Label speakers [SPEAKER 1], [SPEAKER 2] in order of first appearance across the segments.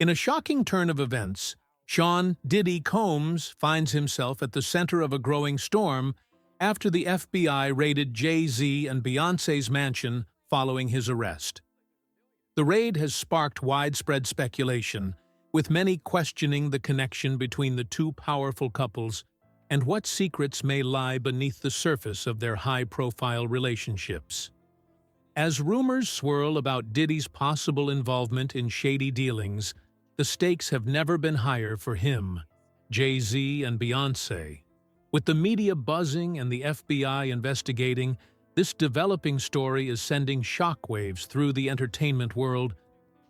[SPEAKER 1] In a shocking turn of events, Sean "Diddy" Combs finds himself at the center of a growing storm after the FBI raided Jay-Z and Beyoncé's mansion following his arrest. The raid has sparked widespread speculation, with many questioning the connection between the two powerful couples and what secrets may lie beneath the surface of their high-profile relationships. As rumors swirl about Diddy's possible involvement in shady dealings, the stakes have never been higher for him, Jay-Z and Beyoncé. With the media buzzing and the FBI investigating, this developing story is sending shockwaves through the entertainment world,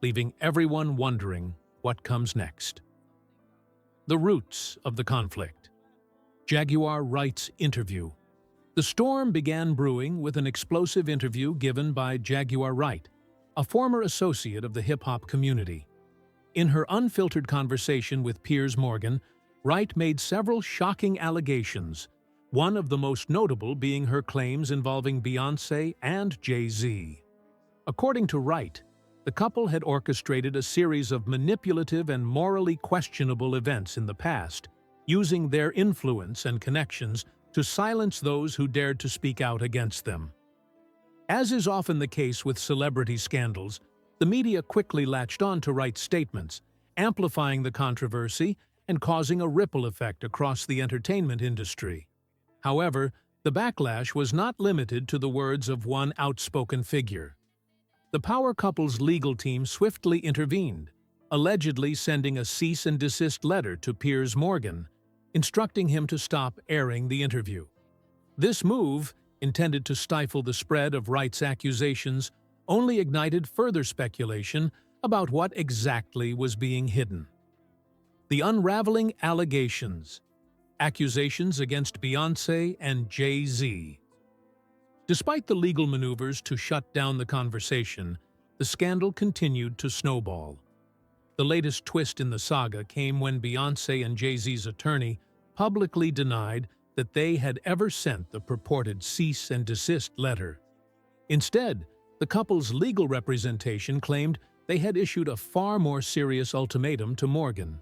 [SPEAKER 1] leaving everyone wondering what comes next. The roots of the conflict. Jaguar Wright's interview. The storm began brewing with an explosive interview given by Jaguar Wright, a former associate of the hip-hop community. In her unfiltered conversation with Piers Morgan, Wright made several shocking allegations, one of the most notable being her claims involving Beyoncé and Jay-Z. According to Wright, the couple had orchestrated a series of manipulative and morally questionable events in the past, using their influence and connections to silence those who dared to speak out against them. As is often the case with celebrity scandals, the media quickly latched on to Wright's statements, amplifying the controversy and causing a ripple effect across the entertainment industry. However, the backlash was not limited to the words of one outspoken figure. The power couple's legal team swiftly intervened, allegedly sending a cease and desist letter to Piers Morgan, instructing him to stop airing the interview. This move, intended to stifle the spread of Wright's accusations, only ignited further speculation about what exactly was being hidden. The unraveling allegations. Accusations against Beyoncé and Jay-Z. Despite the legal maneuvers to shut down the conversation, the scandal continued to snowball. The latest twist in the saga came when Beyoncé and Jay-Z's attorney publicly denied that they had ever sent the purported cease and desist letter. Instead, the couple's legal representation claimed they had issued a far more serious ultimatum to Morgan.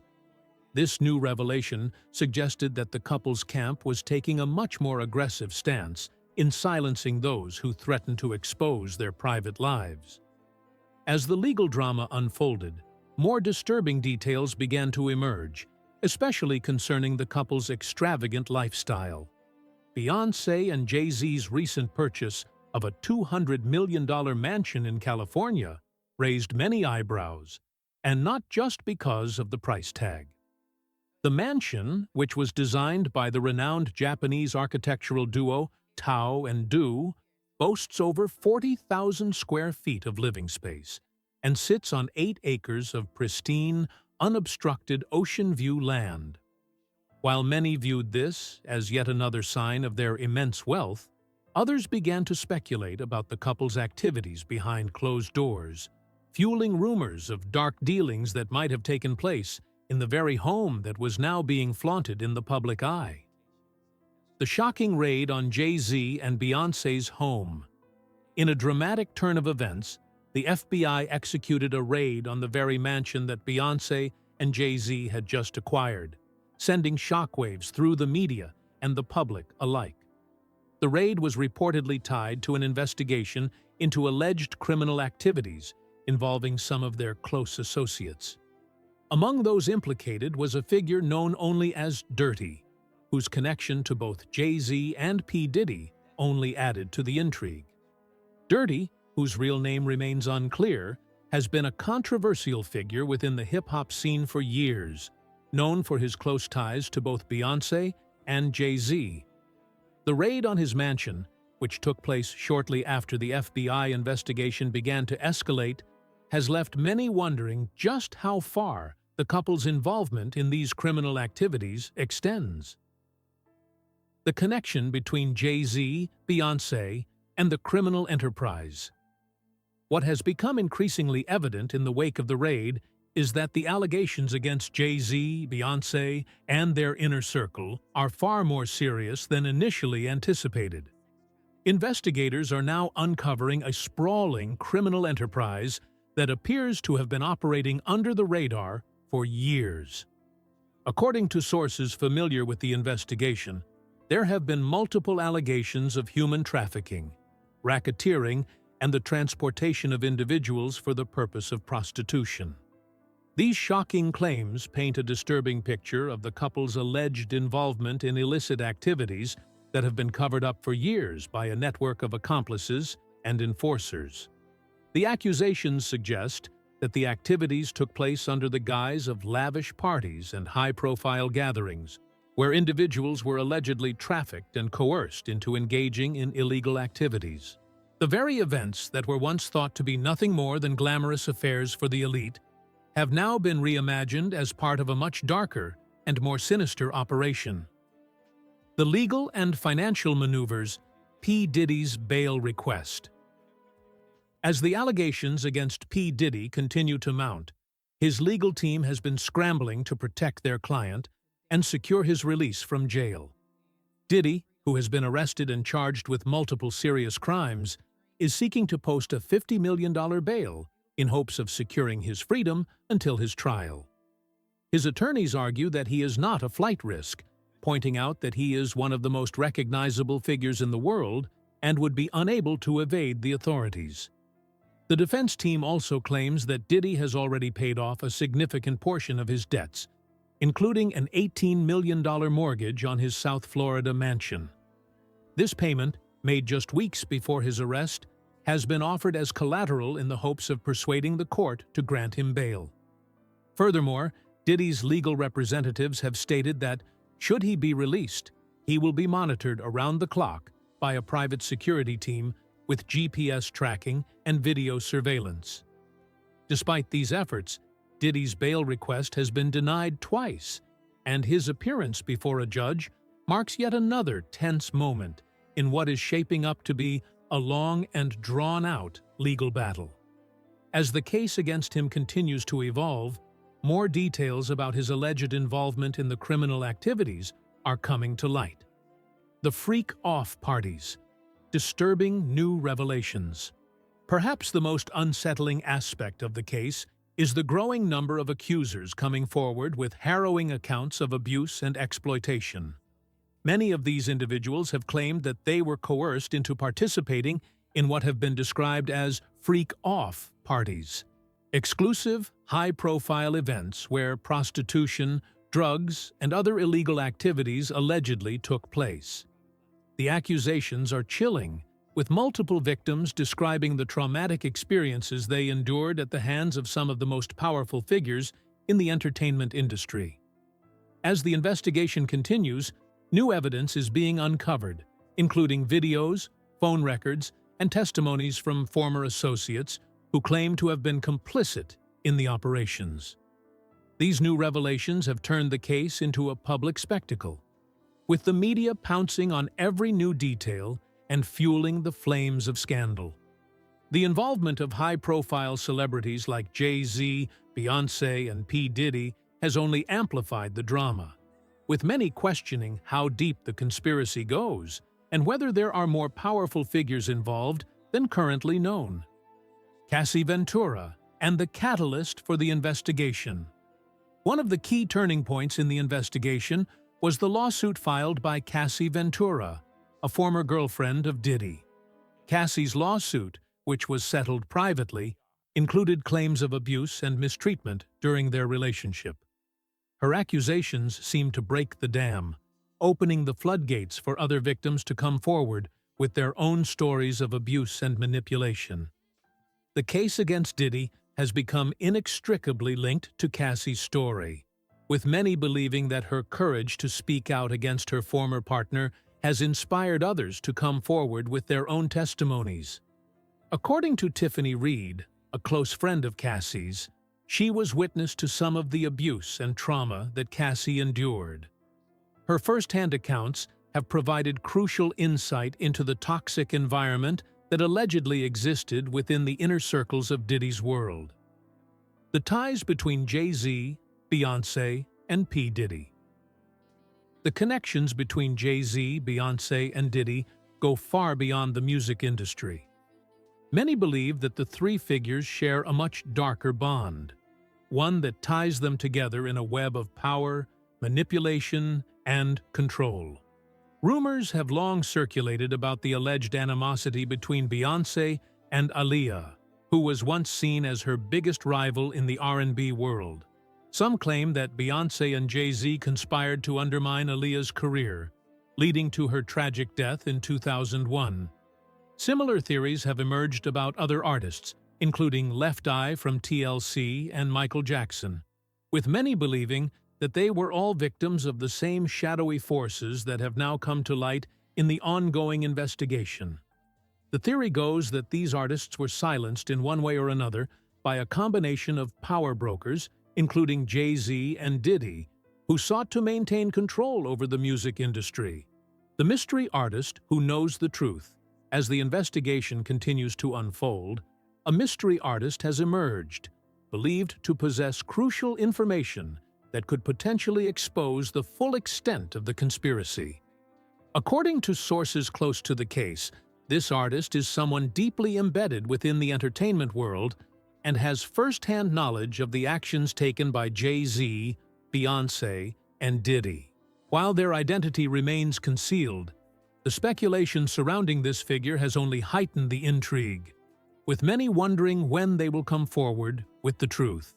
[SPEAKER 1] This new revelation suggested that the couple's camp was taking a much more aggressive stance in silencing those who threatened to expose their private lives. As the legal drama unfolded, more disturbing details began to emerge, especially concerning the couple's extravagant lifestyle. Beyoncé and Jay-Z's recent purchase of a $200 million mansion in California raised many eyebrows, and not just because of the price tag. The mansion, which was designed by the renowned Japanese architectural duo Tao and Do, boasts over 40,000 square feet of living space and sits on 8 acres of pristine, unobstructed ocean view land. While many viewed this as yet another sign of their immense wealth, others began to speculate about the couple's activities behind closed doors, fueling rumors of dark dealings that might have taken place in the very home that was now being flaunted in the public eye. The shocking raid on Jay-Z and Beyoncé's home. In a dramatic turn of events, the FBI executed a raid on the very mansion that Beyoncé and Jay-Z had just acquired, sending shockwaves through the media and the public alike. The raid was reportedly tied to an investigation into alleged criminal activities involving some of their close associates. Among those implicated was a figure known only as Dirty, whose connection to both Jay-Z and P. Diddy only added to the intrigue. Dirty, whose real name remains unclear, has been a controversial figure within the hip-hop scene for years, known for his close ties to both Beyoncé and Jay-Z. The raid on his mansion, which took place shortly after the FBI investigation began to escalate, has left many wondering just how far the couple's involvement in these criminal activities extends. The connection between Jay-Z, Beyoncé, and the criminal enterprise. What has become increasingly evident in the wake of the raid is that the allegations against Jay-Z, Beyoncé, and their inner circle are far more serious than initially anticipated. Investigators are now uncovering a sprawling criminal enterprise that appears to have been operating under the radar for years. According to sources familiar with the investigation, there have been multiple allegations of human trafficking, racketeering, and the transportation of individuals for the purpose of prostitution. These shocking claims paint a disturbing picture of the couple's alleged involvement in illicit activities that have been covered up for years by a network of accomplices and enforcers. The accusations suggest that the activities took place under the guise of lavish parties and high-profile gatherings, where individuals were allegedly trafficked and coerced into engaging in illegal activities. The very events that were once thought to be nothing more than glamorous affairs for the elite have now been reimagined as part of a much darker and more sinister operation. The legal and financial maneuvers, P. Diddy's bail request. As the allegations against P. Diddy continue to mount, his legal team has been scrambling to protect their client and secure his release from jail. Diddy, who has been arrested and charged with multiple serious crimes, is seeking to post a $50 million bail in hopes of securing his freedom until his trial. His attorneys argue that he is not a flight risk, pointing out that he is one of the most recognizable figures in the world and would be unable to evade the authorities. The defense team also claims that Diddy has already paid off a significant portion of his debts, including an $18 million mortgage on his South Florida mansion. This payment, made just weeks before his arrest, has been offered as collateral in the hopes of persuading the court to grant him bail. Furthermore, Diddy's legal representatives have stated that, should he be released, he will be monitored around the clock by a private security team with GPS tracking and video surveillance. Despite these efforts, Diddy's bail request has been denied twice, and his appearance before a judge marks yet another tense moment in what is shaping up to be a long and drawn-out legal battle. As the case against him continues to evolve, more details about his alleged involvement in the criminal activities are coming to light. The freak-off parties. Disturbing new revelations. Perhaps the most unsettling aspect of the case is the growing number of accusers coming forward with harrowing accounts of abuse and exploitation. Many of these individuals have claimed that they were coerced into participating in what have been described as freak-off parties, exclusive, high-profile events where prostitution, drugs, and other illegal activities allegedly took place. The accusations are chilling, with multiple victims describing the traumatic experiences they endured at the hands of some of the most powerful figures in the entertainment industry. As the investigation continues, new evidence is being uncovered, including videos, phone records, and testimonies from former associates who claim to have been complicit in the operations. These new revelations have turned the case into a public spectacle, with the media pouncing on every new detail and fueling the flames of scandal. The involvement of high-profile celebrities like Jay-Z, Beyoncé, and P. Diddy has only amplified the drama, with many questioning how deep the conspiracy goes and whether there are more powerful figures involved than currently known. Cassie Ventura and the catalyst for the investigation. One of the key turning points in the investigation was the lawsuit filed by Cassie Ventura, a former girlfriend of Diddy. Cassie's lawsuit, which was settled privately, included claims of abuse and mistreatment during their relationship. Her accusations seemed to break the dam, opening the floodgates for other victims to come forward with their own stories of abuse and manipulation. The case against Diddy has become inextricably linked to Cassie's story, with many believing that her courage to speak out against her former partner has inspired others to come forward with their own testimonies. According to Tiffany Reed, a close friend of Cassie's, she was witness to some of the abuse and trauma that Cassie endured. Her first-hand accounts have provided crucial insight into the toxic environment that allegedly existed within the inner circles of Diddy's world. The ties between Jay-Z, Beyoncé, and P. Diddy. The connections between Jay-Z, Beyoncé, and Diddy go far beyond the music industry. Many believe that the three figures share a much darker bond, one that ties them together in a web of power, manipulation, and control. Rumors have long circulated about the alleged animosity between Beyoncé and Aaliyah, who was once seen as her biggest rival in the R&B world. Some claim that Beyoncé and Jay-Z conspired to undermine Aaliyah's career, leading to her tragic death in 2001. Similar theories have emerged about other artists, including Left Eye from TLC and Michael Jackson, with many believing that they were all victims of the same shadowy forces that have now come to light in the ongoing investigation. The theory goes that these artists were silenced in one way or another by a combination of power brokers, including Jay-Z and Diddy, who sought to maintain control over the music industry. The mystery artist who knows the truth. As the investigation continues to unfold, a mystery artist has emerged, believed to possess crucial information that could potentially expose the full extent of the conspiracy. According to sources close to the case, this artist is someone deeply embedded within the entertainment world and has first-hand knowledge of the actions taken by Jay-Z, Beyoncé, and Diddy. While their identity remains concealed, the speculation surrounding this figure has only heightened the intrigue, with many wondering when they will come forward with the truth.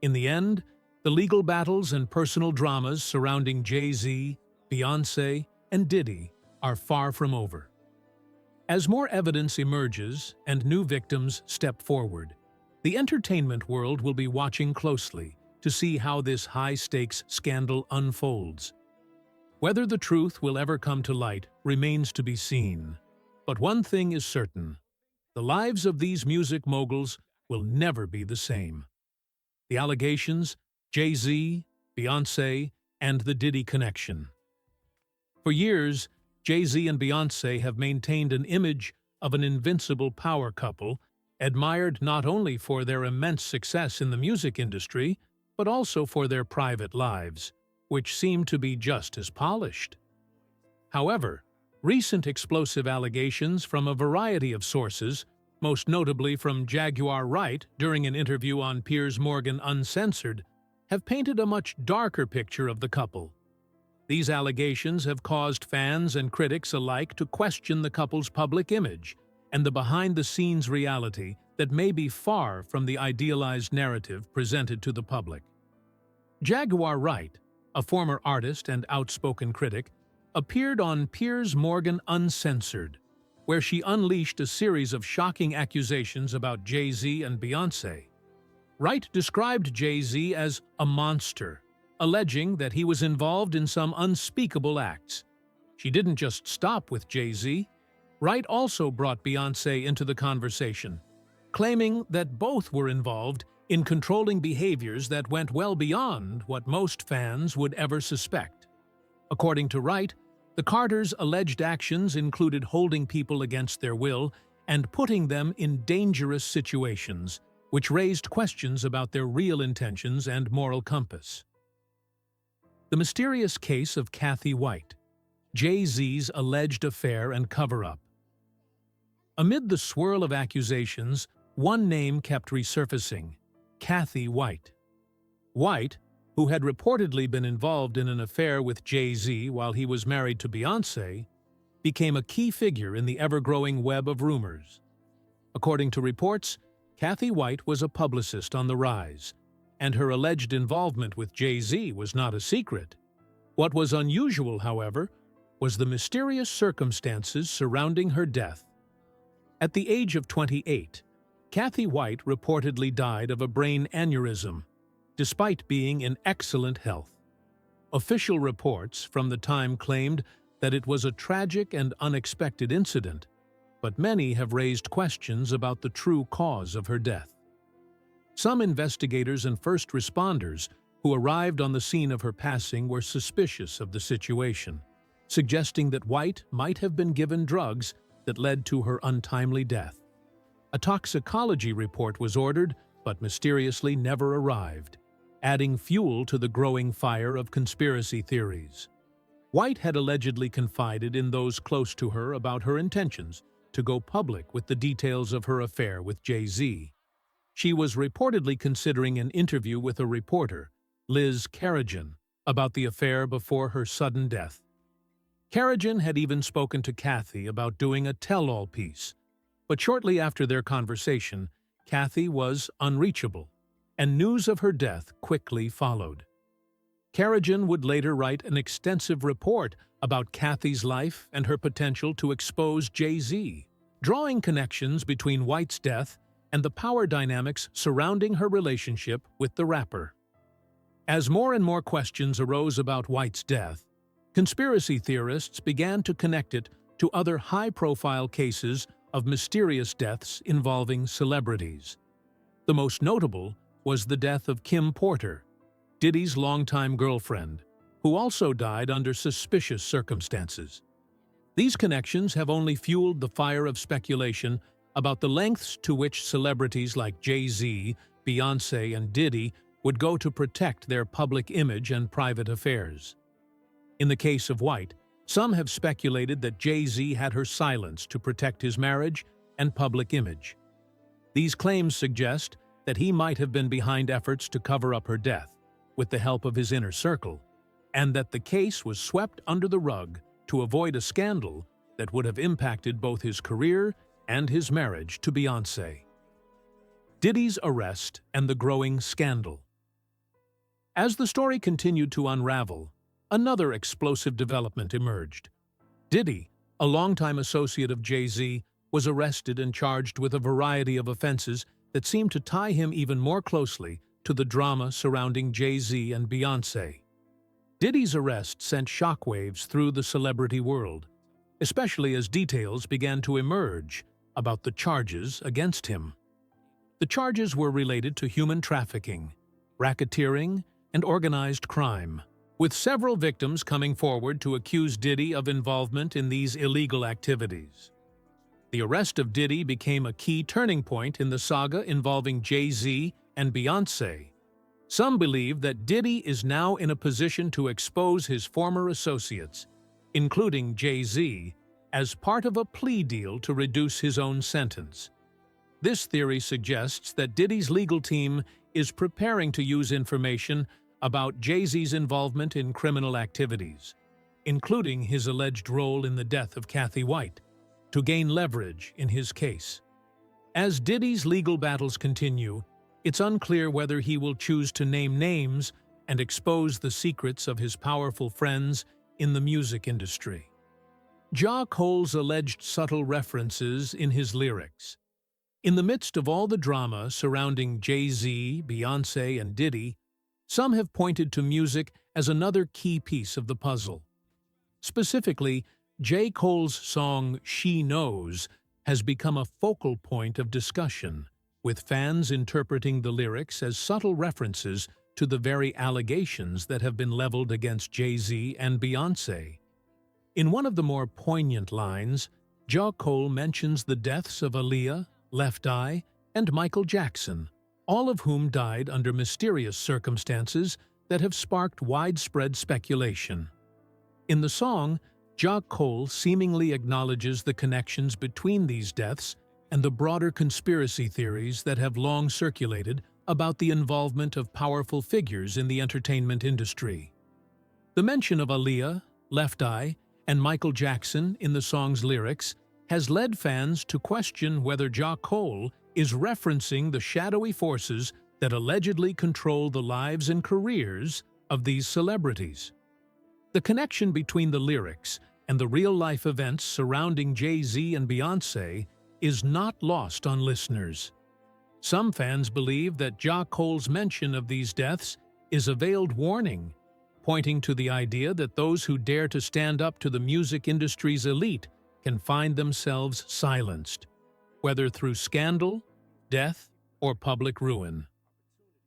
[SPEAKER 1] In the end, the legal battles and personal dramas surrounding Jay-Z, Beyoncé, and Diddy are far from over. As more evidence emerges and new victims step forward, the entertainment world will be watching closely to see how this high-stakes scandal unfolds. Whether the truth will ever come to light remains to be seen. But one thing is certain: the lives of these music moguls will never be the same. The allegations, Jay-Z, Beyoncé, and the Diddy connection. For years, Jay-Z and Beyoncé have maintained an image of an invincible power couple, admired not only for their immense success in the music industry, but also for their private lives, which seem to be just as polished. However, recent explosive allegations from a variety of sources, most notably from Jaguar Wright during an interview on Piers Morgan Uncensored, have painted a much darker picture of the couple. These allegations have caused fans and critics alike to question the couple's public image and the behind-the-scenes reality that may be far from the idealized narrative presented to the public. Jaguar Wright, a former artist and outspoken critic, appeared on Piers Morgan Uncensored, where she unleashed a series of shocking accusations about Jay-Z and Beyoncé. Wright described Jay-Z as a monster, alleging that he was involved in some unspeakable acts. She didn't just stop with Jay-Z. Wright also brought Beyoncé into the conversation, claiming that both were involved in controlling behaviors that went well beyond what most fans would ever suspect. According to Wright, the Carters' alleged actions included holding people against their will and putting them in dangerous situations, which raised questions about their real intentions and moral compass. The mysterious case of Kathy White, Jay-Z's alleged affair and cover-up. Amid the swirl of accusations, one name kept resurfacing: Kathy White. White, who had reportedly been involved in an affair with Jay-Z while he was married to Beyoncé, became a key figure in the ever-growing web of rumors. According to reports, Kathy White was a publicist on the rise, and her alleged involvement with Jay-Z was not a secret. What was unusual, however, was the mysterious circumstances surrounding her death. At the age of 28, Kathy White reportedly died of a brain aneurysm, despite being in excellent health. Official reports from the time claimed that it was a tragic and unexpected incident, but many have raised questions about the true cause of her death. Some investigators and first responders who arrived on the scene of her passing were suspicious of the situation, suggesting that White might have been given drugs that led to her untimely death. A toxicology report was ordered, but mysteriously never arrived, adding fuel to the growing fire of conspiracy theories. White had allegedly confided in those close to her about her intentions, to go public with the details of her affair with Jay-Z. She was reportedly considering an interview with a reporter, Liz Carrigan, about the affair before her sudden death. Carrigan had even spoken to Kathy about doing a tell-all piece, but shortly after their conversation, Kathy was unreachable, and news of her death quickly followed. Carrigan would later write an extensive report about Kathy's life and her potential to expose Jay-Z, drawing connections between White's death and the power dynamics surrounding her relationship with the rapper. As more and more questions arose about White's death, conspiracy theorists began to connect it to other high-profile cases of mysterious deaths involving celebrities. The most notable was the death of Kim Porter, Diddy's longtime girlfriend, who also died under suspicious circumstances. These connections have only fueled the fire of speculation about the lengths to which celebrities like Jay-Z, Beyoncé, and Diddy would go to protect their public image and private affairs. In the case of White, some have speculated that Jay-Z had her silenced to protect his marriage and public image. These claims suggest that he might have been behind efforts to cover up her death, with the help of his inner circle, and that the case was swept under the rug to avoid a scandal that would have impacted both his career and his marriage to Beyoncé. Diddy's arrest and the growing scandal. As the story continued to unravel, another explosive development emerged. Diddy, a longtime associate of Jay-Z, was arrested and charged with a variety of offenses that seemed to tie him even more closely to the drama surrounding Jay-Z and Beyoncé. Diddy's arrest sent shockwaves through the celebrity world, especially as details began to emerge about the charges against him. The charges were related to human trafficking, racketeering, and organized crime, with several victims coming forward to accuse Diddy of involvement in these illegal activities. The arrest of Diddy became a key turning point in the saga involving Jay-Z and Beyoncé. Some believe that Diddy is now in a position to expose his former associates, including Jay-Z, as part of a plea deal to reduce his own sentence. This theory suggests that Diddy's legal team is preparing to use information about Jay-Z's involvement in criminal activities, including his alleged role in the death of Kathy White, to gain leverage in his case. As Diddy's legal battles continue, it's unclear whether he will choose to name names and expose the secrets of his powerful friends in the music industry. Ja Cole's alleged subtle references in his lyrics. In the midst of all the drama surrounding Jay-Z, Beyoncé, and Diddy, some have pointed to music as another key piece of the puzzle. Specifically, J. Cole's song She Knows has become a focal point of discussion, with fans interpreting the lyrics as subtle references to the very allegations that have been leveled against Jay-Z and Beyoncé. In one of the more poignant lines, Ja Cole mentions the deaths of Aaliyah, Left Eye, and Michael Jackson, all of whom died under mysterious circumstances that have sparked widespread speculation. In the song, Ja Cole seemingly acknowledges the connections between these deaths and the broader conspiracy theories that have long circulated about the involvement of powerful figures in the entertainment industry. The mention of Aaliyah, Left Eye, and Michael Jackson in the song's lyrics has led fans to question whether Ja Cole is referencing the shadowy forces that allegedly control the lives and careers of these celebrities. The connection between the lyrics and the real-life events surrounding Jay-Z and Beyoncé is not lost on listeners. Some fans believe that Ja Cole's mention of these deaths is a veiled warning, pointing to the idea that those who dare to stand up to the music industry's elite can find themselves silenced, whether through scandal, death, or public ruin.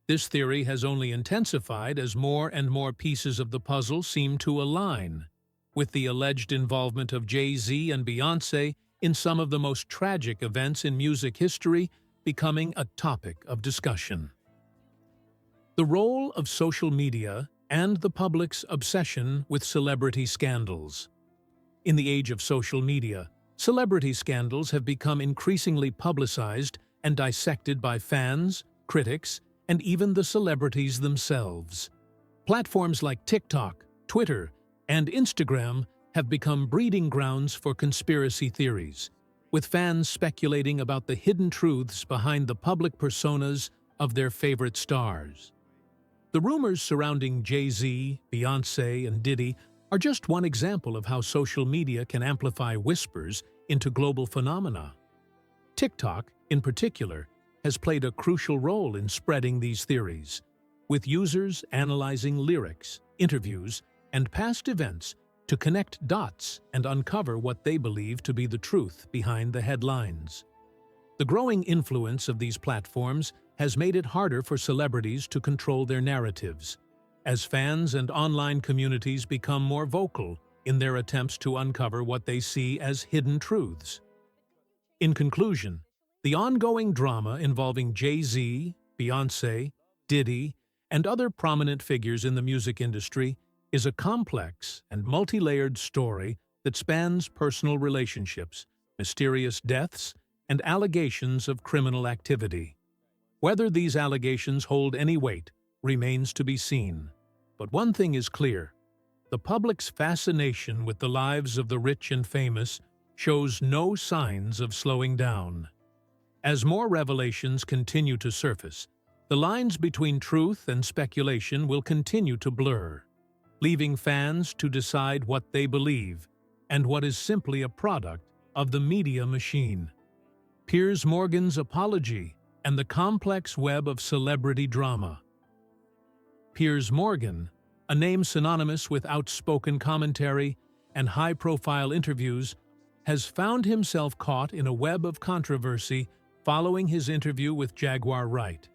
[SPEAKER 1] This theory has only intensified as more and more pieces of the puzzle seem to align, with the alleged involvement of Jay-Z and Beyoncé in some of the most tragic events in music history becoming a topic of discussion. The role of social media and the public's obsession with celebrity scandals. In the age of social media, Celebrity scandals have become increasingly publicized and dissected by fans, critics, and even the celebrities themselves. Platforms like TikTok, Twitter, and Instagram have become breeding grounds for conspiracy theories, with fans speculating about the hidden truths behind the public personas of their favorite stars. The rumors surrounding Jay-Z, Beyoncé, and Diddy are just one example of how social media can amplify whispers into global phenomena. TikTok, in particular, has played a crucial role in spreading these theories, with users analyzing lyrics, interviews, and past events to connect dots and uncover what they believe to be the truth behind the headlines. The growing influence of these platforms has made it harder for celebrities to control their narratives, as fans and online communities become more vocal in their attempts to uncover what they see as hidden truths. In conclusion, the ongoing drama involving Jay-Z, Beyoncé, Diddy, and other prominent figures in the music industry is a complex and multi-layered story that spans personal relationships, mysterious deaths, and allegations of criminal activity. Whether these allegations hold any weight remains to be seen. But one thing is clear: the public's fascination with the lives of the rich and famous shows no signs of slowing down. As more revelations continue to surface, the lines between truth and speculation will continue to blur, leaving fans to decide what they believe and what is simply a product of the media machine. Piers Morgan's apology and the complex web of celebrity drama. Piers Morgan, a name synonymous with outspoken commentary and high-profile interviews, has found himself caught in a web of controversy following his interview with Jaguar Wright.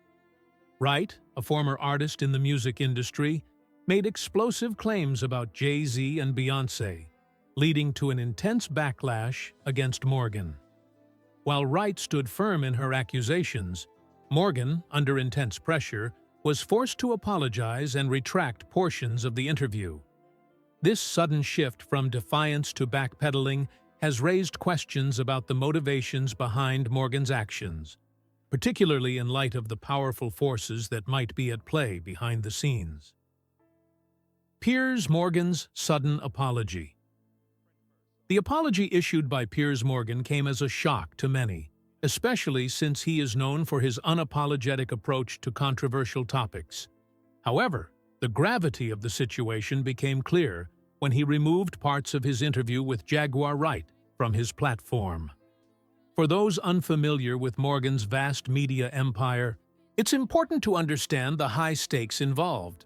[SPEAKER 1] Wright, a former artist in the music industry, made explosive claims about Jay-Z and Beyoncé, leading to an intense backlash against Morgan. While Wright stood firm in her accusations, Morgan, under intense pressure, was forced to apologize and retract portions of the interview. This sudden shift from defiance to backpedaling has raised questions about the motivations behind Morgan's actions, particularly in light of the powerful forces that might be at play behind the scenes. Piers Morgan's sudden apology. The apology issued by Piers Morgan came as a shock to many, especially since he is known for his unapologetic approach to controversial topics. However, the gravity of the situation became clear when he removed parts of his interview with Jaguar Wright from his platform. For those unfamiliar with Morgan's vast media empire, it's important to understand the high stakes involved.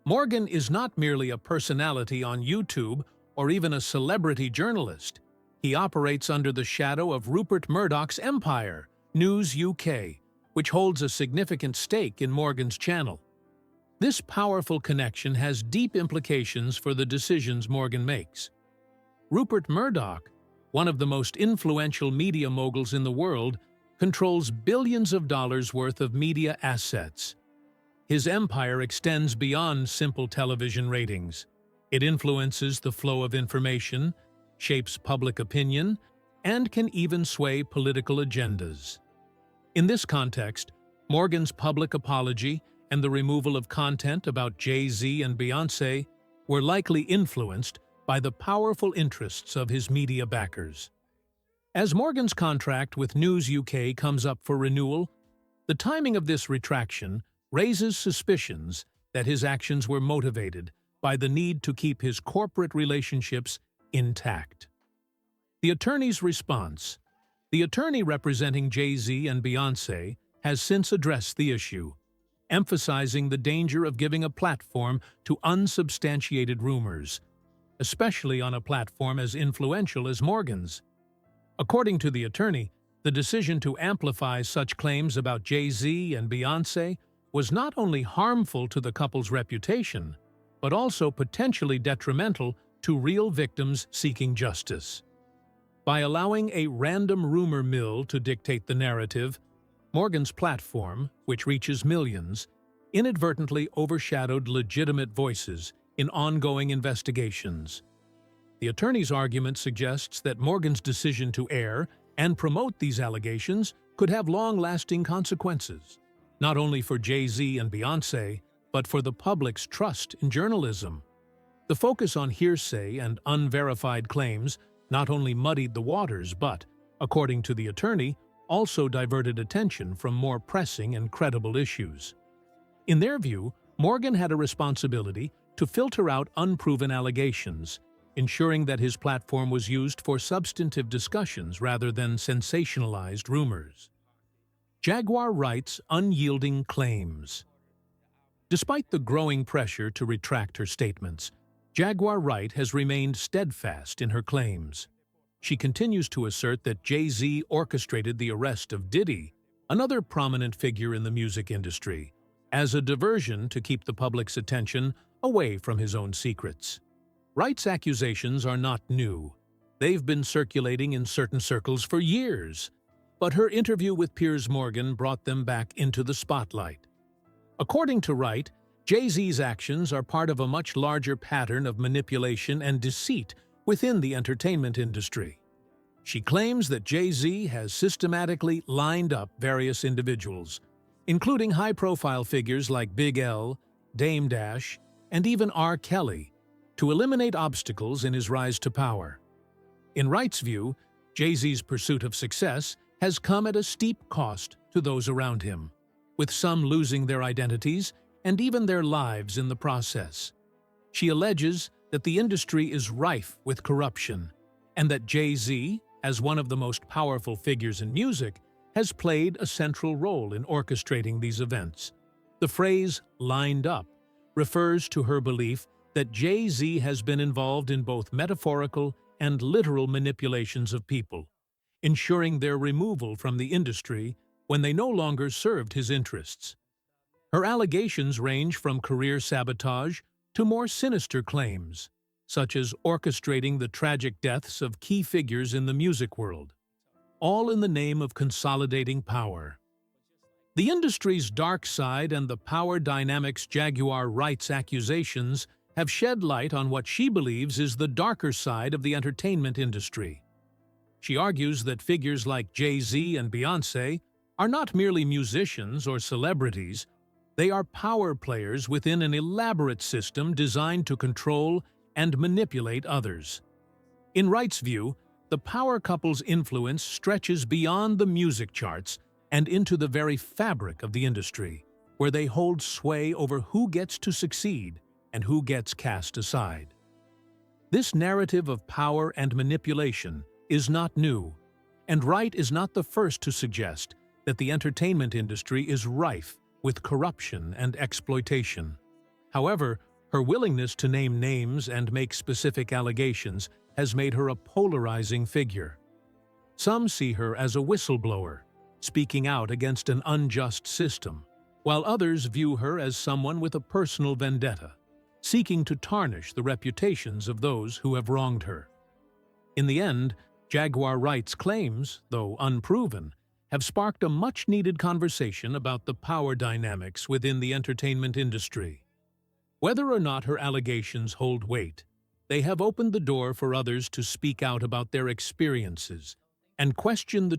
[SPEAKER 1] Morgan is not merely a personality on YouTube or even a celebrity journalist. He operates under the shadow of Rupert Murdoch's empire, News UK, which holds a significant stake in Morgan's channel. This powerful connection has deep implications for the decisions Morgan makes. Rupert Murdoch, one of the most influential media moguls in the world, controls billions of dollars worth of media assets. His empire extends beyond simple television ratings. It influences the flow of information, shapes public opinion, and can even sway political agendas. In this context, Morgan's public apology and the removal of content about Jay-Z and Beyoncé were likely influenced by the powerful interests of his media backers. As Morgan's contract with News UK comes up for renewal, the timing of this retraction raises suspicions that his actions were motivated by the need to keep his corporate relationships intact. The attorney's response. The attorney representing Jay-Z and Beyoncé has since addressed the issue, emphasizing the danger of giving a platform to unsubstantiated rumors, especially on a platform as influential as Morgan's. According to the attorney, the decision to amplify such claims about Jay-Z and Beyoncé was not only harmful to the couple's reputation, but also potentially detrimental to real victims seeking justice. By allowing a random rumor mill to dictate the narrative, Morgan's platform, which reaches millions, inadvertently overshadowed legitimate voices in ongoing investigations. The attorney's argument suggests that Morgan's decision to air and promote these allegations could have long-lasting consequences, not only for Jay-Z and Beyoncé, but for the public's trust in journalism. The focus on hearsay and unverified claims not only muddied the waters but, according to the attorney, also diverted attention from more pressing and credible issues. In their view, Morgan had a responsibility to filter out unproven allegations, ensuring that his platform was used for substantive discussions rather than sensationalized rumors. Jaguar Wright's unyielding claims. Despite the growing pressure to retract her statements, Jaguar Wright has remained steadfast in her claims. She continues to assert that Jay-Z orchestrated the arrest of Diddy, another prominent figure in the music industry, as a diversion to keep the public's attention away from his own secrets. Wright's accusations are not new. They've been circulating in certain circles for years, but her interview with Piers Morgan brought them back into the spotlight. According to Wright, Jay-Z's actions are part of a much larger pattern of manipulation and deceit within the entertainment industry. She claims that Jay-Z has systematically lined up various individuals, including high-profile figures like Big L, Dame Dash, and even R. Kelly, to eliminate obstacles in his rise to power. In Wright's view, Jay-Z's pursuit of success has come at a steep cost to those around him, with some losing their identities and even their lives in the process. She alleges that the industry is rife with corruption, and that Jay-Z, as one of the most powerful figures in music, has played a central role in orchestrating these events. The phrase "lined up" refers to her belief that Jay-Z has been involved in both metaphorical and literal manipulations of people, ensuring their removal from the industry when they no longer served his interests. Her allegations range from career sabotage to more sinister claims, such as orchestrating the tragic deaths of key figures in the music world, all in the name of consolidating power. The industry's dark side and the power dynamics Jaguar Wright's accusations have shed light on what she believes is the darker side of the entertainment industry. She argues that figures like Jay-Z and Beyoncé are not merely musicians or celebrities, they are power players within an elaborate system designed to control and manipulate others. In Wright's view, the power couple's influence stretches beyond the music charts and into the very fabric of the industry, where they hold sway over who gets to succeed and who gets cast aside. This narrative of power and manipulation is not new, and Wright is not the first to suggest that the entertainment industry is rife with corruption and exploitation. However, her willingness to name names and make specific allegations has made her a polarizing figure. Some see her as a whistleblower, speaking out against an unjust system, while others view her as someone with a personal vendetta, seeking to tarnish the reputations of those who have wronged her. In the end, Jaguar Wright's claims, though unproven, have sparked a much-needed conversation about the power dynamics within the entertainment industry. Whether or not her allegations hold weight, they have opened the door for others to speak out about their experiences and question the